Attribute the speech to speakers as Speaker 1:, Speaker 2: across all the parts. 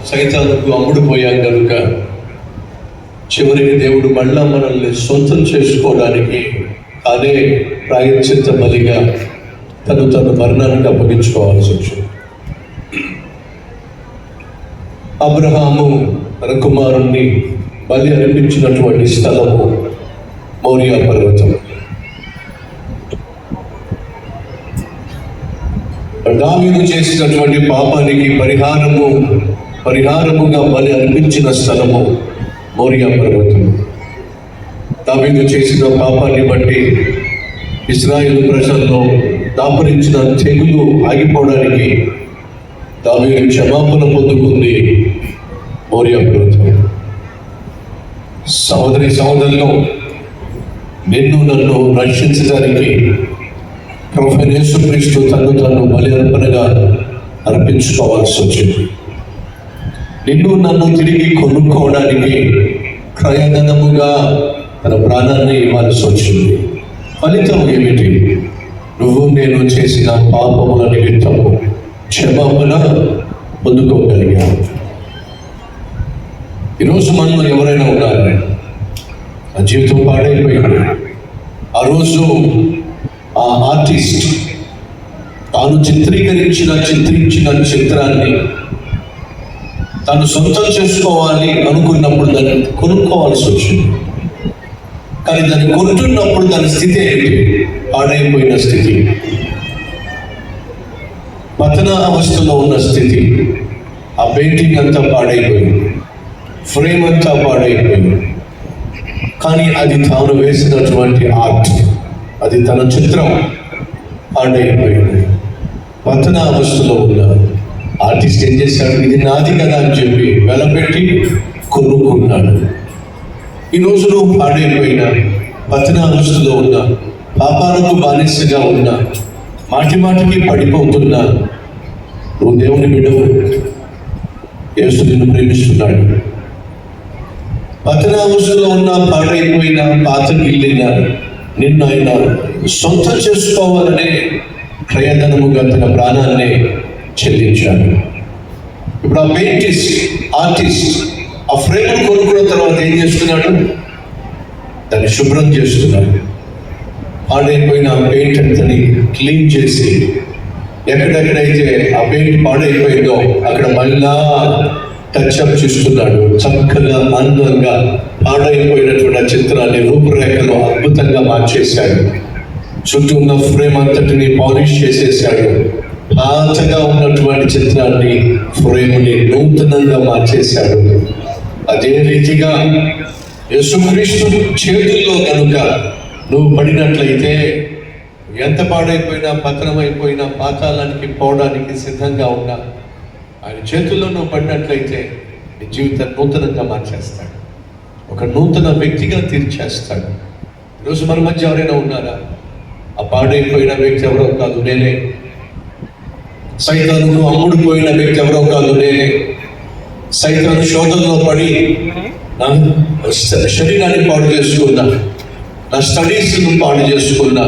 Speaker 1: సైతానుకు అమ్ముడుపోయాం కనుక చివరికి దేవుడు మళ్ళా మనల్ని సొంతం చేసుకోవడానికి అదే ప్రాయశ్చిత్త బలిగా తను మరణానికి అప్పగించుకోవాల్సి వచ్చింది. అబ్రహాము తన కుమారుణ్ణి బలి అర్పించినటువంటి స్థలము మోరియా పర్వతం. దావీదు చేసినటువంటి పాపానికి పరిహారముగా బలి అర్పించిన స్థలము మోరియా పర్వతం. దావీదు చేసిన పాపాన్ని బట్టి ఇశ్రాయేలు ప్రజల్లో దాపరించిన తెగులు ఆగిపోవడానికి దావీదు క్షమాపణ పొందుకుంది మోరియా పర్వతం. సహోదరులు, నిన్ను నన్ను రక్షించడానికి ప్రభువైన యేసుక్రీస్తు తను బలి అర్పణగా అర్పించుకోవాల్సి వచ్చింది. నిన్ను నన్ను తిరిగి కొనుక్కోవడానికి క్రయధనముగా తన ప్రాణాన్ని ఇవ్వాల్సి వచ్చింది. ఫలితం ఏమిటి? నువ్వు నేను చేసిన పాపముల నిమిత్తము క్షమాపణ పొందుకోగలిగావు. ఈరోజు మనలో ఎవరైనా ఉన్నారు, ఆ జీవితం పాడైపోయాడు. ఆ రోజు ఆ ఆర్టిస్ట్ తాను చిత్రించిన చిత్రాన్ని తాను సొంతం చేసుకోవాలి అనుకున్నప్పుడు దాన్ని కొనుక్కోవాల్సి వచ్చింది. కానీ దాన్ని కొంటున్నప్పుడు దాని స్థితి ఏంటి? పాడైపోయిన స్థితి, పతన అవస్థలో ఉన్న స్థితి. ఆ పెయింటింగ్ అంతా పాడైపోయింది, ఫ్రేమ్ అంతా పాడైపోయింది. కానీ అది తాను వేసినటువంటి ఆర్ట్, అది తన చిత్రం పాడైపోయింది. పతన అవస్థలో ఉన్న ఆర్టిస్ట్ ఏం చేశాడు? ఇది నాది కదా అని చెప్పి వెలపెట్టి కొనుక్కున్నాడు. ఈరోజు నువ్వు పాడైపోయిన పతన అవస్థలో ఉన్న, పాపాలకు బానిసగా ఉన్న, మాటికి పడిపోతున్నా, నువ్వు దేవుని బిడ్డవు. యేసు నిన్ను ప్రేమిస్తున్నాడు. పతన అవస్థలో ఉన్న, పాడైపోయిన, పాతగిల్లిన నిన్ను ఆయన సొంతం చేసుకోవాలనే క్రయధనముగా తన ప్రాణాన్ని చెల్లించాడు. ఇప్పుడు ఆ ఆర్టిస్ట్ ఆ ఫ్రేమ్ కొనుక్కున్న తర్వాత ఏం చేస్తున్నాడు? దాన్ని శుభ్రం చేస్తున్నాడు. పాడైపోయిన ఆ పెయింట్ అంతని క్లీన్ చేసి, ఎక్కడెక్కడైతే ఆ పెయింట్ పాడైపోయిందో అక్కడ మళ్ళా టచ్అప్ చేస్తున్నాడు. చక్కగా అందంగా పాడైపోయినటువంటి ఆ చిత్రాన్ని రూపురేఖలో అద్భుతంగా మార్చేశాడు. చుట్టూ ఉన్న ఫ్రేమ్ అంతటిని పాలిష్ చేసేసాడు. పాతగా ఉన్నటువంటి చిత్రాన్ని, ఫ్రేమ్ని నూతనంగా మార్చేశాడు. అదే రీతిగా యేసుక్రీస్తు చేతుల్లో కనుక నువ్వు పడినట్లయితే, ఎంత పాడైపోయినా, పతనమైపోయినా, పాతాళానికి పోవడానికి సిద్ధంగా ఉన్నా, ఆయన చేతుల్లో నువ్వు పడినట్లయితే నీ జీవితాన్ని నూతనంగా మార్చేస్తాడు. ఒక నూతన వ్యక్తిగా తీర్చేస్తాడు. ఈరోజు మన మధ్య ఎవరైనా ఉన్నారా? ఆ పాడైపోయిన వ్యక్తి ఎవరో కాదు, నేనే. సైతానుకు అమ్ముడుపోయిన వ్యక్తి ఎవరో కాదు, నేనే. సైతాను శోధనలో పడి నా శరీరాన్ని పాడు చేసుకున్నా, నా స్టడీస్ని పాడు చేసుకున్నా,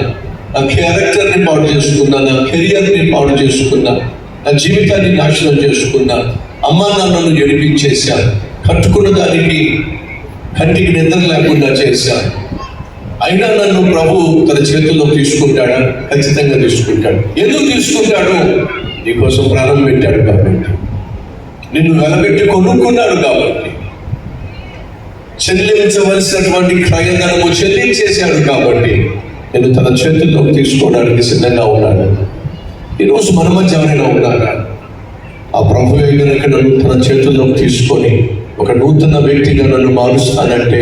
Speaker 1: నా క్యారెక్టర్ని పాడు చేసుకున్నా, నా కెరియర్ని పాడు చేసుకున్నా, నా జీవితాన్ని నాశనం చేసుకున్నా, అమ్మా నాన్నను ఏడిపించేశాను, కట్టుకున్న దానికి కంటికి నిద్ర లేకుండా చేశాను. అయినా నన్ను ప్రభు తన చేతుల్లో తీసుకుంటాడా? ఖచ్చితంగా తీసుకుంటాడు. ఎందుకు తీసుకుంటాడు? నీకోసం ప్రాణం పెట్టాడు కాబట్టి, నిన్ను వెలబెట్టి కొనుక్కున్నాడు కాబట్టి, చెల్లించవలసినటువంటి క్రయధనము చెల్లించేశాడు కాబట్టి నేను తన చేతుల్లోకి తీసుకోవడానికి సిద్ధంగా ఉన్నాడు. ఈరోజు మన మధ్య ఎవరైనా ఉన్నారా? ఆ ప్రభు కనుక నన్ను తన చేతుల్లోకి తీసుకొని ఒక నూతన వ్యక్తిగా నన్ను మారుస్తానంటే,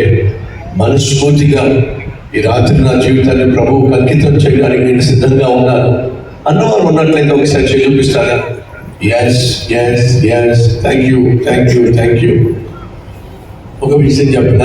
Speaker 1: మనస్ఫూర్తిగా ఈ రాత్రి నా జీవితాన్ని ప్రభువుకు అంకితం చేయడానికి నేను సిద్ధంగా ఉన్నాను అన్నవారు ఉన్నట్లయితే ఒకసారి చూపిస్తారా? Yes, thank you. ఒక విషయం చెప్పిన